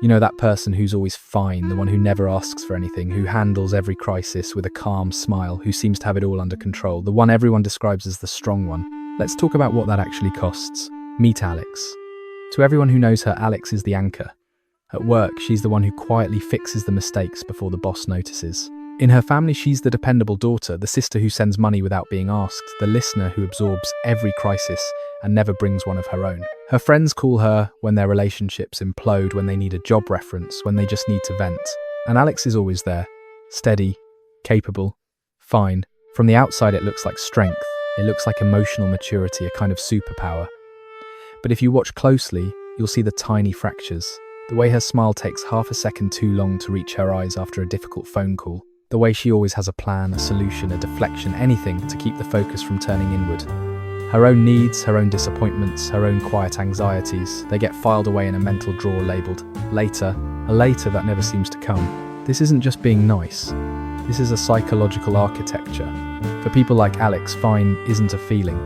You know, that person who's always fine, the one who never asks for anything, who handles every crisis with a calm smile, who seems to have it all under control, the one everyone describes as the strong one. Let's talk about what that actually costs. Meet Alex. To everyone who knows her, Alex is the anchor. At work, she's the one who quietly fixes the mistakes before the boss notices. In her family, she's the dependable daughter, the sister who sends money without being asked, the listener who absorbs every crisis and never brings one of her own. Her friends call her when their relationships implode, when they need a job reference, when they just need to vent. And Alex is always there, steady, capable, fine. From the outside, it looks like strength. It looks like emotional maturity, a kind of superpower. But if you watch closely, you'll see the tiny fractures. The way her smile takes half a second too long to reach her eyes after a difficult phone call. The way she always has a plan, a solution, a deflection, anything to keep the focus from turning inward. Her own needs, her own disappointments, her own quiet anxieties, they get filed away in a mental drawer labelled later, a later that never seems to come. This isn't just being nice. This is a psychological architecture. For people like Alex, fine isn't a feeling,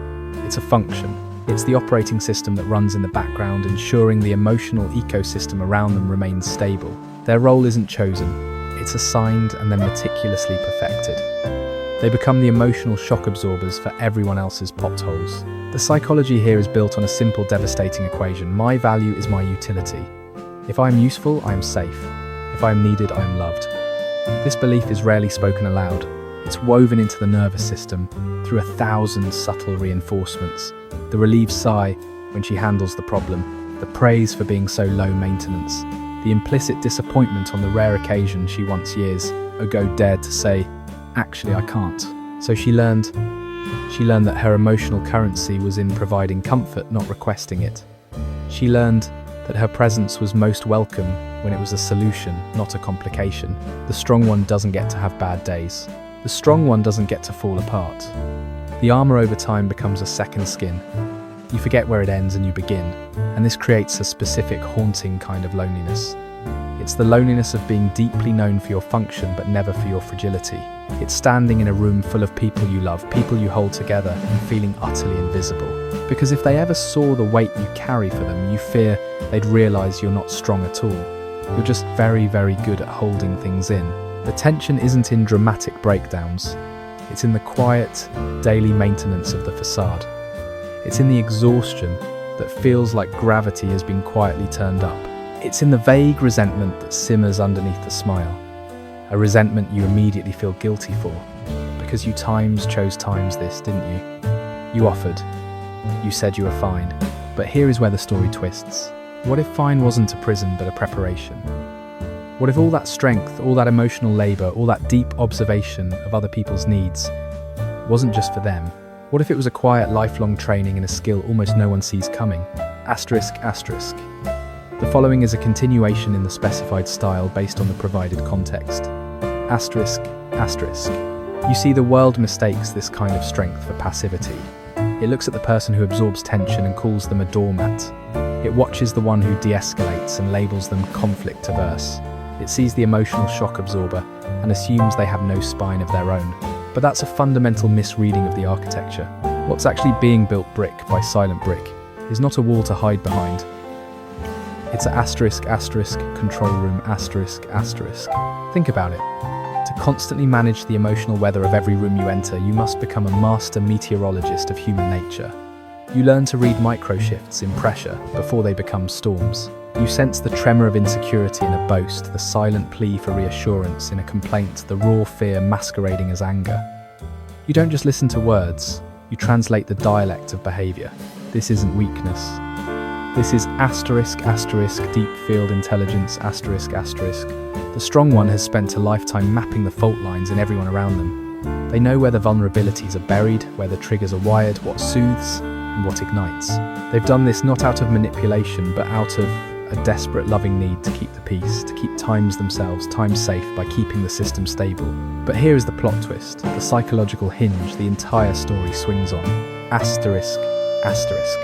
it's a function. It's the operating system that runs in the background, ensuring the emotional ecosystem around them remains stable. Their role isn't chosen. It's assigned and then meticulously perfected. They become the emotional shock absorbers for everyone else's potholes. The psychology here is built on a simple, devastating equation. My value is my utility. If I am useful, I am safe. If I am needed, I am loved. This belief is rarely spoken aloud. It's woven into the nervous system through 1,000 subtle reinforcements. The relieved sigh when she handles the problem, the praise for being so low maintenance, the implicit disappointment on the rare occasion she once years ago dared to say, actually I can't. So she learned that her emotional currency was in providing comfort, not requesting it. She learned that her presence was most welcome when it was a solution, not a complication. The strong one doesn't get to have bad days. The strong one doesn't get to fall apart. The armor over time becomes a second skin. You forget where it ends and you begin, and this creates a specific haunting kind of loneliness. It's the loneliness of being deeply known for your function but never for your fragility. It's standing in a room full of people you love, people you hold together, and feeling utterly invisible. Because if they ever saw the weight you carry for them, you fear they'd realise you're not strong at all. You're just very, very good at holding things in. The tension isn't in dramatic breakdowns. It's in the quiet, daily maintenance of the facade. It's in the exhaustion that feels like gravity has been quietly turned up. It's in the vague resentment that simmers underneath the smile. A resentment you immediately feel guilty for, because you chose times this, didn't you? You offered. You said you were fine. But here is where the story twists. What if fine wasn't a prison but a preparation? What if all that strength, all that emotional labour, all that deep observation of other people's needs wasn't just for them? What if it was a quiet, lifelong training in a skill almost no one sees coming? Asterisk, asterisk. The following is a continuation in the specified style based on the provided context. Asterisk, asterisk. You see, the world mistakes this kind of strength for passivity. It looks at the person who absorbs tension and calls them a doormat. It watches the one who de-escalates and labels them conflict-averse. It sees the emotional shock absorber and assumes they have no spine of their own. But that's a fundamental misreading of the architecture. What's actually being built brick by silent brick is not a wall to hide behind. It's an asterisk, asterisk, control room, asterisk, asterisk. Think about it. To constantly manage the emotional weather of every room you enter, you must become a master meteorologist of human nature. You learn to read microshifts in pressure before they become storms. You sense the tremor of insecurity in a boast, the silent plea for reassurance in a complaint, the raw fear masquerading as anger. You don't just listen to words, you translate the dialect of behaviour. This isn't weakness. This is asterisk, asterisk, deep field intelligence, asterisk, asterisk. The strong one has spent a lifetime mapping the fault lines in everyone around them. They know where the vulnerabilities are buried, where the triggers are wired, what soothes and what ignites. They've done this not out of manipulation, but out of a desperate, loving need to keep the peace, to keep times safe by keeping the system stable. But here is the plot twist, the psychological hinge the entire story swings on. Asterisk, asterisk.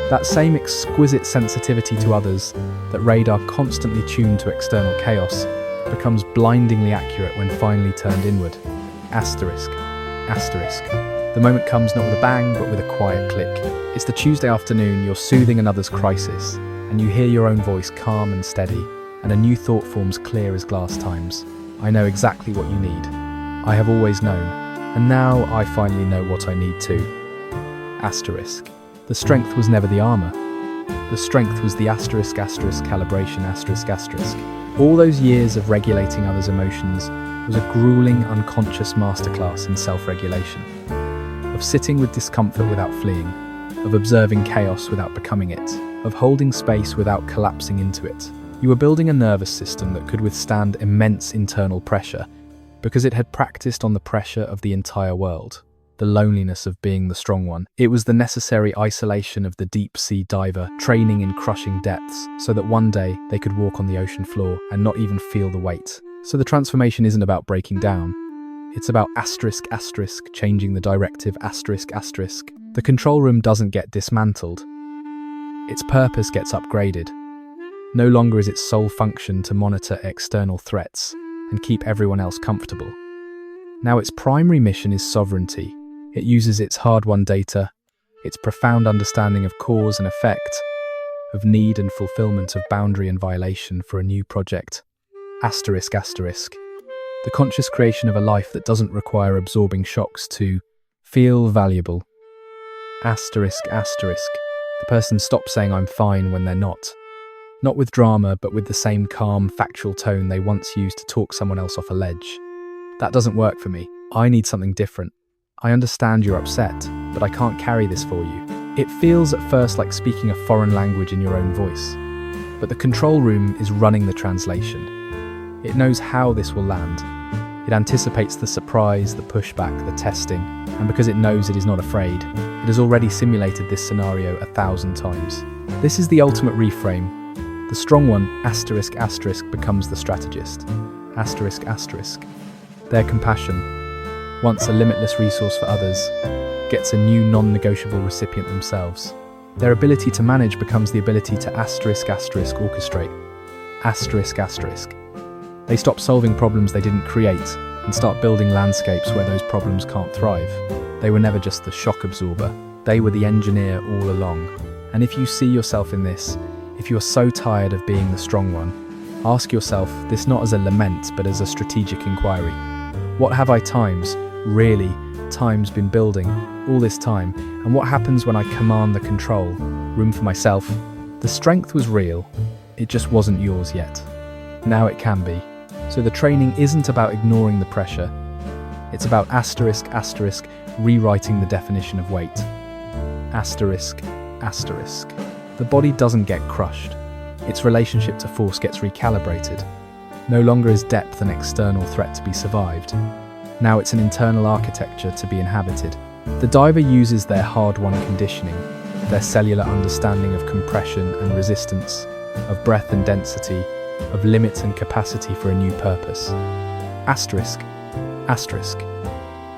That same exquisite sensitivity to others that radar constantly tuned to external chaos becomes blindingly accurate when finally turned inward. Asterisk, asterisk. The moment comes not with a bang, but with a quiet click. It's the Tuesday afternoon, you're soothing another's crisis, and you hear your own voice calm and steady. and a new thought forms clear as glass times. I know exactly what you need. I have always known, and now I finally know what I need too. Asterisk. The strength was never the armor. The strength was the asterisk calibration asterisk. All those years of regulating others' emotions was a grueling, unconscious masterclass in self-regulation. Of sitting with discomfort without fleeing, of observing chaos without becoming it, of holding space without collapsing into it. You were building a nervous system that could withstand immense internal pressure because it had practiced on the pressure of the entire world, the loneliness of being the strong one. It was the necessary isolation of the deep-sea diver, training in crushing depths so that one day they could walk on the ocean floor and not even feel the weight. So the transformation isn't about breaking down. It's about asterisk, changing the directive asterisk. The control room doesn't get dismantled. Its purpose gets upgraded. No longer is its sole function to monitor external threats and keep everyone else comfortable. Now its primary mission is sovereignty. It uses its hard-won data, its profound understanding of cause and effect, of need and fulfillment, of boundary and violation for a new project. Asterisk. The conscious creation of a life that doesn't require absorbing shocks to feel valuable. Asterisk. The person stops saying I'm fine when they're not. Not with drama, but with the same calm, factual tone they once used to talk someone else off a ledge. That doesn't work for me. I need something different. I understand you're upset, but I can't carry this for you. It feels at first like speaking a foreign language in your own voice. But the control room is running the translation. It knows how this will land. It anticipates the surprise, the pushback, the testing, and because it knows it is not afraid, it has already simulated this scenario 1,000 times. This is the ultimate reframe. The strong one, asterisk, becomes the strategist. Asterisk. Their compassion, once a limitless resource for others, gets a new non-negotiable recipient themselves. Their ability to manage becomes the ability to asterisk, orchestrate. Asterisk. They stop solving problems they didn't create and start building landscapes where those problems can't thrive. They were never just the shock absorber. They were the engineer all along. And if you see yourself in this, if you are so tired of being the strong one, ask yourself this not as a lament but as a strategic inquiry. What have I really been building all this time, and what happens when I command the control, room for myself? The strength was real, it just wasn't yours yet. Now it can be. So the training isn't about ignoring the pressure, it's about asterisk, rewriting the definition of weight. Asterisk. The body doesn't get crushed. Its relationship to force gets recalibrated. No longer is depth an external threat to be survived. Now it's an internal architecture to be inhabited. The diver uses their hard-won conditioning, their cellular understanding of compression and resistance, of breadth and density, of limits and capacity for a new purpose. Asterisk.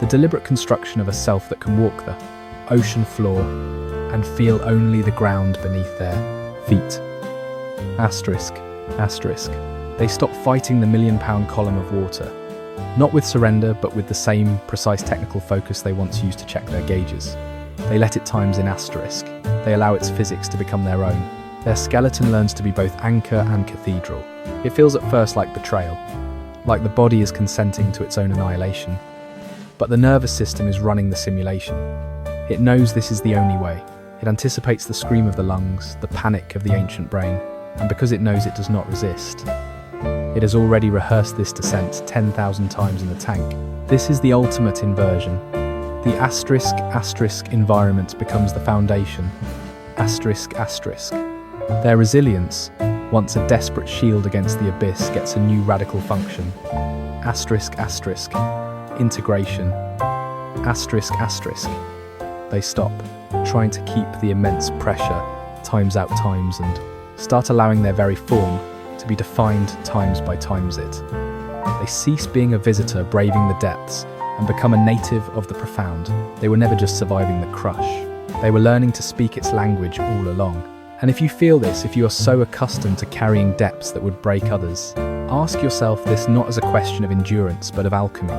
The deliberate construction of a self that can walk the ocean floor and feel only the ground beneath their feet. Asterisk. They stop fighting the million-pound column of water, not with surrender, but with the same precise technical focus they once used to check their gauges. They let it times in asterisk. They allow its physics to become their own. Their skeleton learns to be both anchor and cathedral. It feels at first like betrayal, like the body is consenting to its own annihilation. But the nervous system is running the simulation. It knows this is the only way. It anticipates the scream of the lungs, the panic of the ancient brain, and because it knows it does not resist, it has already rehearsed this descent 10,000 times in the tank. This is the ultimate inversion. The asterisk environment becomes the foundation. Asterisk. Their resilience, once a desperate shield against the abyss, gets a new radical function. Asterisk. Integration. Asterisk. They stop trying to keep the immense pressure times out times and start allowing their very form to be defined times by times it. They cease being a visitor braving the depths and become a native of the profound. They were never just surviving the crush. They were learning to speak its language all along. And if you feel this, if you are so accustomed to carrying depths that would break others, ask yourself this not as a question of endurance, but of alchemy.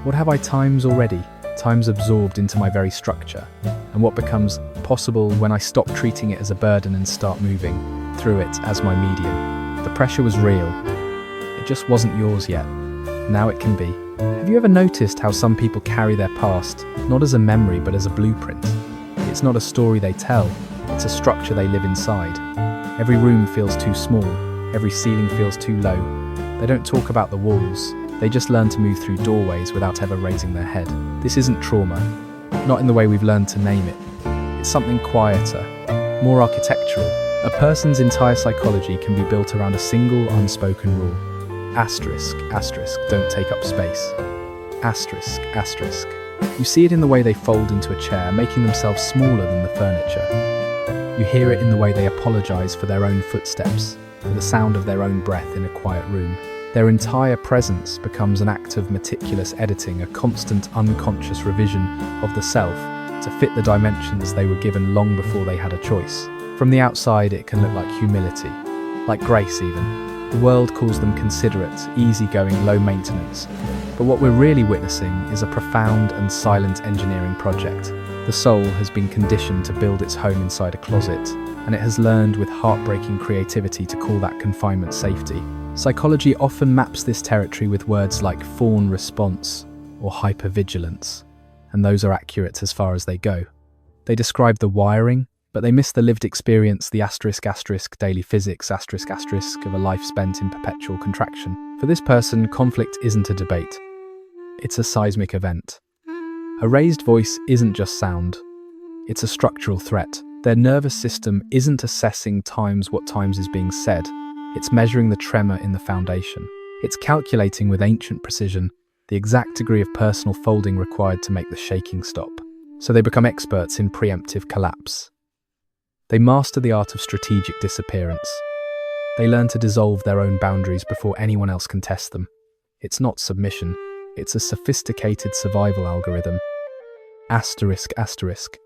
What have I times absorbed into my very structure? And what becomes possible when I stop treating it as a burden and start moving through it as my medium? The pressure was real. It just wasn't yours yet. Now it can be. Have you ever noticed how some people carry their past, not as a memory but as a blueprint? It's not a story they tell, it's a structure they live inside. Every room feels too small, every ceiling feels too low. They don't talk about the walls, they just learn to move through doorways without ever raising their head. This isn't trauma, not in the way we've learned to name it. It's something quieter, more architectural. A person's entire psychology can be built around a single unspoken rule. Asterisk, asterisk, don't take up space. Asterisk, asterisk. You see it in the way they fold into a chair, making themselves smaller than the furniture. You hear it in the way they apologize for their own footsteps, for the sound of their own breath in a quiet room. Their entire presence becomes an act of meticulous editing, a constant unconscious revision of the self to fit the dimensions they were given long before they had a choice. From the outside, it can look like humility, like grace even. The world calls them considerate, easygoing, low maintenance. But what we're really witnessing is a profound and silent engineering project. The soul has been conditioned to build its home inside a closet, and it has learned with heartbreaking creativity to call that confinement safety. Psychology often maps this territory with words like fawn response or hypervigilance, and those are accurate as far as they go. They describe the wiring, but they miss the lived experience, the asterisk asterisk daily physics asterisk asterisk of a life spent in perpetual contraction. For this person, conflict isn't a debate. It's a seismic event. A raised voice isn't just sound. It's a structural threat. Their nervous system isn't assessing times what times is being said. It's measuring the tremor in the foundation. It's calculating with ancient precision the exact degree of personal folding required to make the shaking stop. So they become experts in preemptive collapse. They master the art of strategic disappearance. They learn to dissolve their own boundaries before anyone else can test them. It's not submission, it's a sophisticated survival algorithm. Asterisk, asterisk.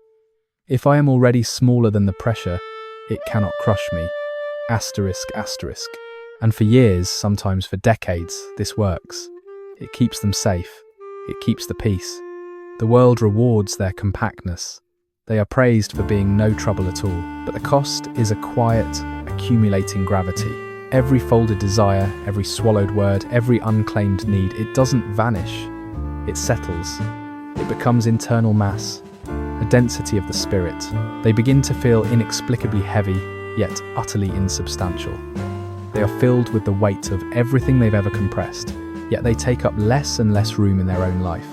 If I am already smaller than the pressure, it cannot crush me. Asterisk, asterisk. And for years, sometimes for decades, this works. It keeps them safe. It keeps the peace. The world rewards their compactness. They are praised for being no trouble at all, but the cost is a quiet, accumulating gravity. Every folded desire, every swallowed word, every unclaimed need, it doesn't vanish. It settles. It becomes internal mass, a density of the spirit. They begin to feel inexplicably heavy, yet utterly insubstantial. They are filled with the weight of everything they've ever compressed, yet they take up less and less room in their own life.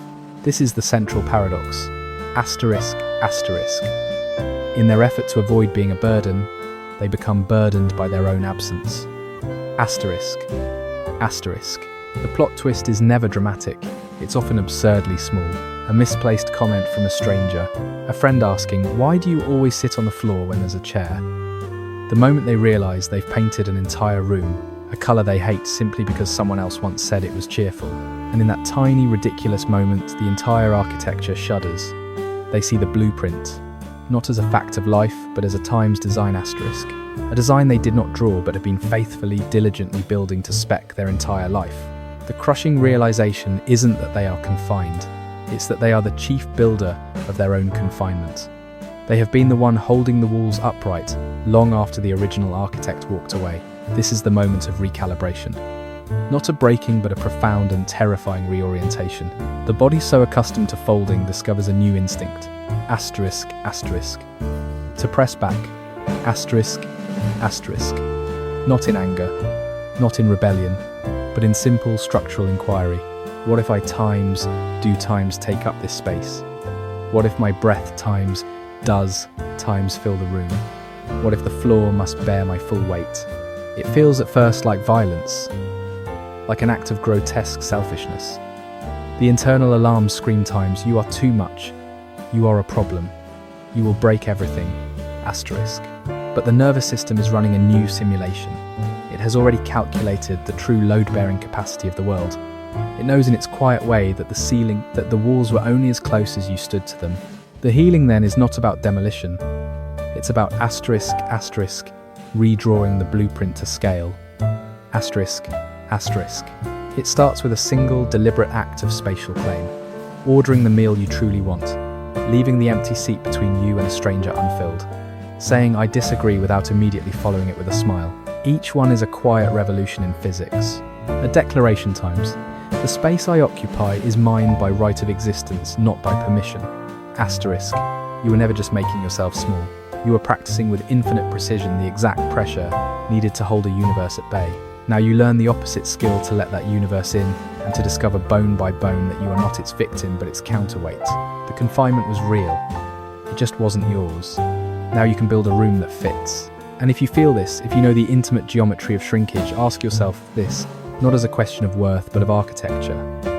This is the central paradox. Asterisk, asterisk. In their effort to avoid being a burden, they become burdened by their own absence. Asterisk, asterisk. The plot twist is never dramatic, it's often absurdly small. A misplaced comment from a stranger, a friend asking, "Why do you always sit on the floor when there's a chair?" The moment they realise they've painted an entire room, a colour they hate simply because someone else once said it was cheerful. And in that tiny, ridiculous moment, the entire architecture shudders. They see the blueprint, not as a fact of life, but as a Times design asterisk. A design they did not draw, but have been faithfully, diligently building to spec their entire life. The crushing realization isn't that they are confined, it's that they are the chief builder of their own confinement. They have been the one holding the walls upright, long after the original architect walked away. This is the moment of recalibration. Not a breaking, but a profound and terrifying reorientation. The body so accustomed to folding discovers a new instinct. Asterisk, asterisk. To press back. Asterisk, asterisk. Not in anger, not in rebellion, but in simple structural inquiry. What if I times, do times take up this space? What if my breath times, does times fill the room? What if the floor must bear my full weight? It feels at first like violence, like an act of grotesque selfishness. The internal alarms scream times, you are too much, you are a problem, you will break everything, asterisk. But the nervous system is running a new simulation. It has already calculated the true load-bearing capacity of the world. It knows in its quiet way that the walls were only as close as you stood to them. The healing then is not about demolition. It's about asterisk, asterisk, redrawing the blueprint to scale. Asterisk, asterisk. It starts with a single, deliberate act of spatial claim. Ordering the meal you truly want. Leaving the empty seat between you and a stranger unfilled. Saying, "I disagree," without immediately following it with a smile. Each one is a quiet revolution in physics. At declaration times, the space I occupy is mine by right of existence, not by permission. Asterisk. You were never just making yourself small. You were practicing with infinite precision the exact pressure needed to hold a universe at bay. Now you learn the opposite skill to let that universe in and to discover bone by bone that you are not its victim but its counterweight. The confinement was real. It just wasn't yours. Now you can build a room that fits. And if you feel this, if you know the intimate geometry of shrinkage, ask yourself this, not as a question of worth but of architecture.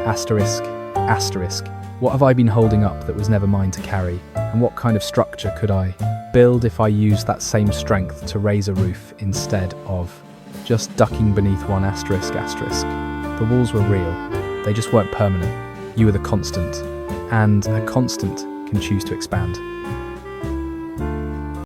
Asterisk, asterisk. What have I been holding up that was never mine to carry? And what kind of structure could I build if I used that same strength to raise a roof instead of just ducking beneath one asterisk asterisk? The walls were real. They just weren't permanent. You were the constant. And a constant can choose to expand.